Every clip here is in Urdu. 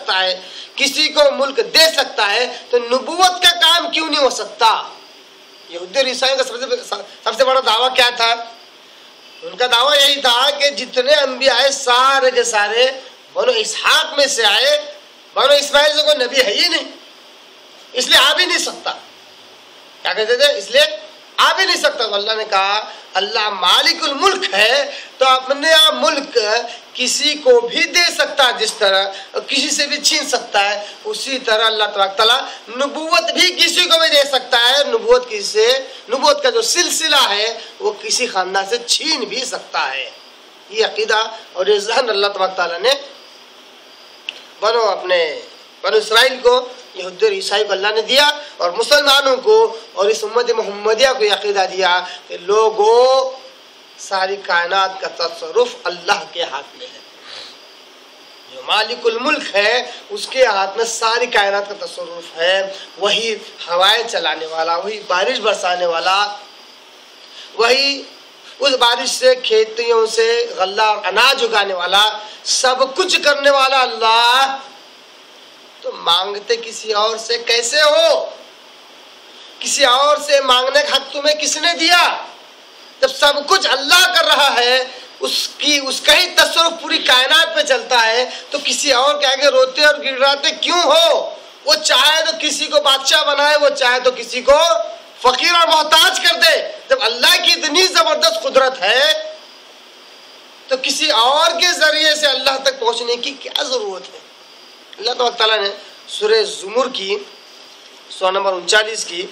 سکتا ہے, کسی کو ملک دے سکتا ہے, تو نبوت کا کام کیوں نہیں ہو سکتا؟ یہودی اور عیسائیوں کا سب سے بڑا دعویٰ کیا تھا؟ ان کا دعویٰ یہی تھا کہ جتنے انبیاء آئے سارے کے سارے بنو اسحاق میں سے آئے, بنو اسماعیل سے کوئی نبی ہے ہی نہیں, اس لیے آ بھی نہیں سکتا. کیا کہتے تھے؟ اس لیے آ بھی نہیں سکتا. تو اللہ نے کہا اللہ مالک الملک ہے, تو اپنے ملک کسی کو بھی دے سکتا, جس طرح کسی سے بھی چھین سکتا ہے, اسی طرح اللہ تبارک تعالیٰ نبوت بھی کسی کو بھی دے سکتا ہے. نبوت کا جو سلسلہ ہے وہ کسی خاندان سے چھین بھی سکتا ہے. یہ عقیدہ اور یہ ذہن اللہ تبارک تعالیٰ نے بنو اسرائیل کو, یہودی اور عیسائی کو اللہ نے دیا, اور مسلمانوں کو اور اس امت محمدیہ کو یہ عقیدہ دیا کہ لوگوں ساری کائنات کا تصرف اللہ کے ہاتھ میں ہے. جو مالک الملک ہے اس کے ہاتھ میں ساری کائنات کا تصرف ہے. وہی ہوائیں چلانے والا, وہی بارش برسانے والا, وہی اس بارش سے کھیتیوں سے غلہ اور اناج اگانے والا, سب کچھ کرنے والا اللہ. تو مانگتے کسی اور سے کیسے ہو؟ کسی اور سے مانگنے کا حق تمہیں کس نے دیا؟ جب سب کچھ اللہ کر رہا ہے, اس کا ہی تصرف پوری کائنات پہ چلتا ہے, تو کسی اور کے آگے روتے اور گڑگڑاتے کیوں ہو؟ وہ چاہے تو کسی کو بادشاہ بنائے, وہ چاہے تو کسی کو فقیر اور محتاج کر دے. جب اللہ کی اتنی زبردست قدرت ہے تو کسی اور کے ذریعے سے اللہ تک پہنچنے کی کیا ضرورت ہے؟ اللہ تعالیٰ نے سورہ زمر کی 139 کی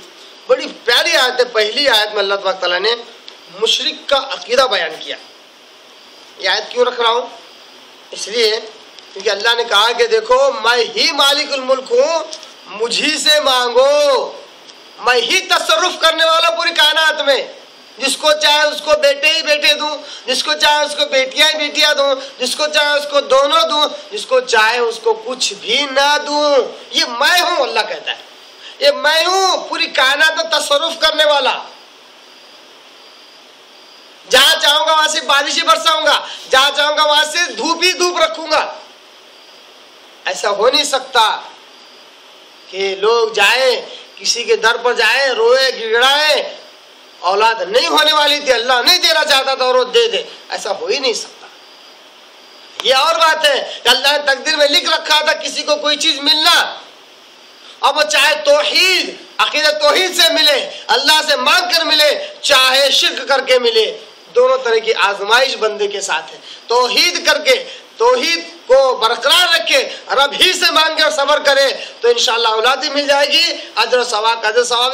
بڑی پیاری آیت ہے. پہلی آیت میں اللہ تعالیٰ نے مشرک کا عقیدہ بیان کیا. یہ آیت کیوں رکھ رہا ہوں؟ اس لیے کیونکہ اللہ نے کہا کہ دیکھو میں ہی مالک الملک ہوں, مجھی سے مانگو, میں ہی تصرف کرنے والا پوری کائنات میں. جس کو چاہے اس کو بیٹے ہی بیٹے دوں, جس کو چاہے اس کو بیٹیاں ہی بیٹیاں دوں, جس کو چاہے اس کو دونوں دوں, جس کو چاہے اس کو کچھ بھی نہ دوں. یہ میں ہوں, اللہ کہتا ہے یہ میں ہوں پوری کائنات میں تصرف کرنے والا. جہاں چاہوں گا وہاں سے بارش ہی برساؤں گا, جہاں چاہوں گا وہاں سے دھوپ ہی دھوپ رکھوں گا. ایسا ہو نہیں سکتا کہ لوگ جائیں کسی کے در پر جائیں, روئے گڑگڑائے, اولاد نہیں ہونے والی تھی, اللہ نہیں دینا چاہتا تھا اور وہ دے دے. ایسا ہو ہی نہیں سکتا. یہ اور بات ہے کہ اللہ نے تقدیر میں لکھ رکھا تھا کسی کو کوئی چیز ملنا, اب وہ چاہے توحید عقیدہ توحید سے ملے, اللہ سے مانگ کر ملے, چاہے شرک کر کے ملے, دونوں طرح کی آزمائش بندے کے ساتھ ہے. توحید کر کے توحید کو برقرار رکھے, رب ہی سے مانگے اور صبر کرے تو انشاءاللہ اولاد بھی مل جائے گی, اجر و ثواب کا اجر و ثواب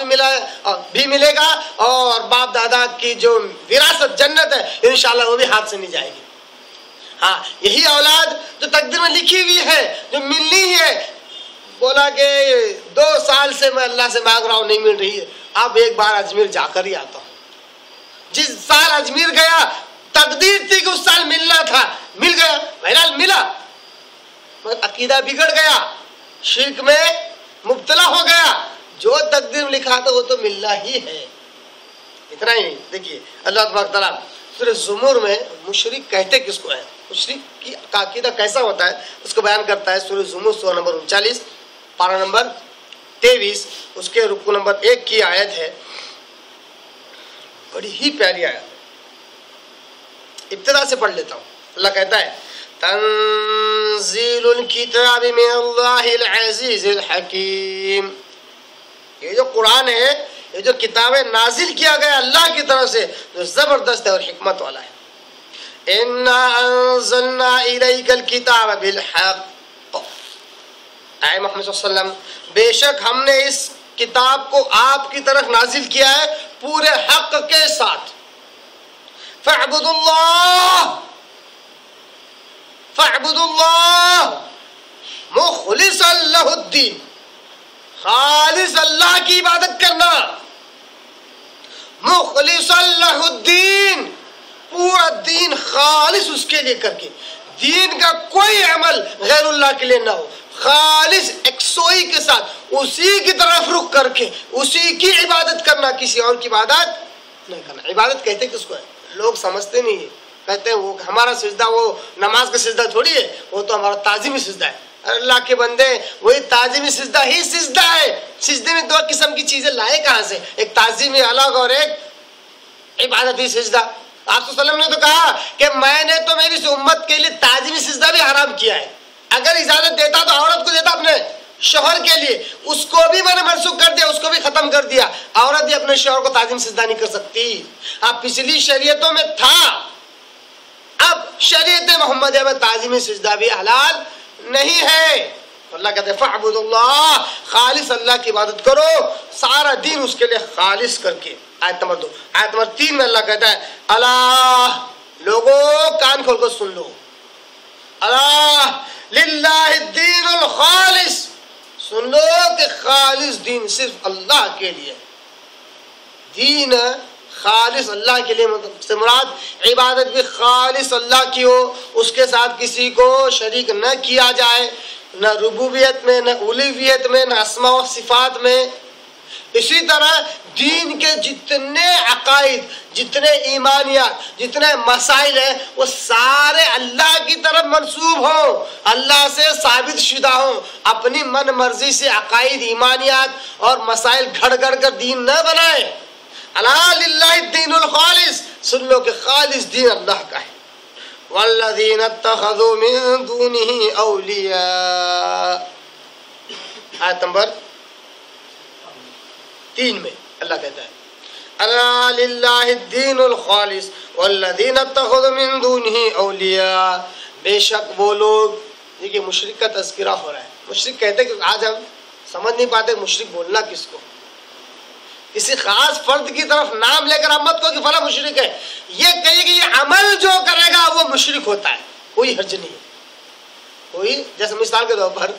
بھی ملے گا, اور باپ دادا کی جو وراثت جنت ہے انشاءاللہ وہ بھی ہاتھ سے نہیں جائے گی. ہاں یہی اولاد جو تقدیر میں لکھی ہوئی ہے, جو ملنی ہے. بولا کہ 2 سال سے میں اللہ سے مانگ رہا ہوں, نہیں مل رہی ہے, اب ایک بار اجمیر جا کر ہی آتا ہوں. جس سال اجمیر گیا تقدیر تھی کہ اس سال ملنا تھا, مل گیا, بہرحال ملا, مگر عقیدہ بگڑ گیا, شرک میں مبتلا ہو گیا. جو تقدیر میں لکھا تھا وہ تو ملنا ہی ہے. اتنا ہی نہیں, دیکھیے اللہ تبارک تعالیٰ سورہ زمر میں مشرک کہتے کس کو ہے, مشرک کا عقیدہ کیسا ہوتا ہے اس کو بیان کرتا ہے. سورہ زمر سورہ نمبر 39 پارہ نمبر 23 اس کے رکوع نمبر 1 کی آیت ہے. بڑی ہی پیاری آیت, ابتدا سے پڑھ لیتا ہوں. اللہ کہتا ہے تنزیل الکتاب من اللہ العزیز الحکیم. یہ جو قرآن ہے, یہ جو کتابیں نازل کیا گیا اللہ کی طرف سے, جو زبردست ہے اور حکمت والا ہے. انا انزلنا الیک الکتاب بالحق, اے محمد صلی اللہ علیہ وسلم بے شک ہم نے اس کتاب کو آپ کی طرف نازل کیا ہے پورے حق کے ساتھ. فاعبدوا اللہ مخلصا لہ الدین, خالص اللہ کی عبادت کرنا. مخلصا لہ الدین, پورا دین خالص اس کے لیے کر کے, دین کا کوئی عمل غیر اللہ کے لیے نہ ہو, خالص یکسوئی کے ساتھ اسی کی طرف رخ کر کے اسی کی عبادت کرنا, کسی اور کی عبادت نہیں کرنا. عبادت کہتے کس کو ہے؟ لوگ سمجھتے نہیں ہیں, کہتے ہیں وہ ہمارا سجدہ وہ نماز کا سجدہ تھوڑی ہے, وہ تو ہمارا تعظیمی سجدہ ہے. اللہ کے بندے وہی تعظیمی سجدہ ہی سجدہ ہے. سجدے میں دو قسم کی چیزیں لائے کہاں سے؟ ایک تعظیمی الگ اور ایک عبادتی سجدہ. آپ صلی اللہ علیہ وسلم نے تو کہا کہ میں نے تو میری امت کے لیے تعظیمی سجدہ بھی حرام کیا ہے. اگر اجازت دیتا تو عورت کو دیتا اپنے شوہر کے لیے, اس کو بھی میں نے منسوخ کر دیا, اس کو بھی ختم کر دیا. عورت بھی اپنے شوہر کو تعظیم سجدہ نہیں کر سکتی. اب پچھلی شریعتوں میں تھا, اب شریعت محمدیہ میں تعظیمی سجدہ بھی حلال نہیں ہے. اللہ کہتے ہیں فاعبد اللہ, خالص اللہ کی عبادت کرو, سارا دین اس کے لیے خالص کر کے. آیت نمبر 2. آیت نمبر 3 میں اللہ کہتا ہے اللہ, لوگوں کان کھول کر سن لو, اللہ للہ الدین الخالص, سن لو کہ خالص دین صرف اللہ کے لیے. دین خالص اللہ کے لیے سے مراد عبادت بھی خالص اللہ کی ہو, اس کے ساتھ کسی کو شریک نہ کیا جائے, نہ ربوبیت میں, نہ الوہیت میں, نہ اسماء و صفات میں. اسی طرح دین کے جتنے عقائد, جتنے ایمانیات, جتنے مسائل ہیں وہ سارے اللہ کی طرف منسوب ہوں, اللہ سے ثابت شدہ ہوں. اپنی من مرضی سے عقائد, ایمانیات اور مسائل گھڑ گھڑ کر دین نہ بنائیں. الا للہ الدین الخالص, سن لو کہ خالص دین اللہ کا ہے. والذین اتخذوا من دونہ اولیاء, آیت نمبر 3 میں اللہ کہتا ہے الا للہ الدین الخالص والذین اتخذوا من دونہ اولیاء, بے شک وہ لوگ, دیکھیے مشرک کا تذکرہ ہو رہا ہے. مشرک کہتے ہیں کہ آج ہم سمجھ نہیں پاتے مشرک بولنا کس کو, کسی خاص فرد کی طرف نام لے کر مت کو کہ فلاں مشرک ہے. یہ کہیے کہ یہ عمل جو کرے گا وہ مشرک ہوتا ہے, کوئی حرج نہیں. کوئی جیسے مثال کے طور پر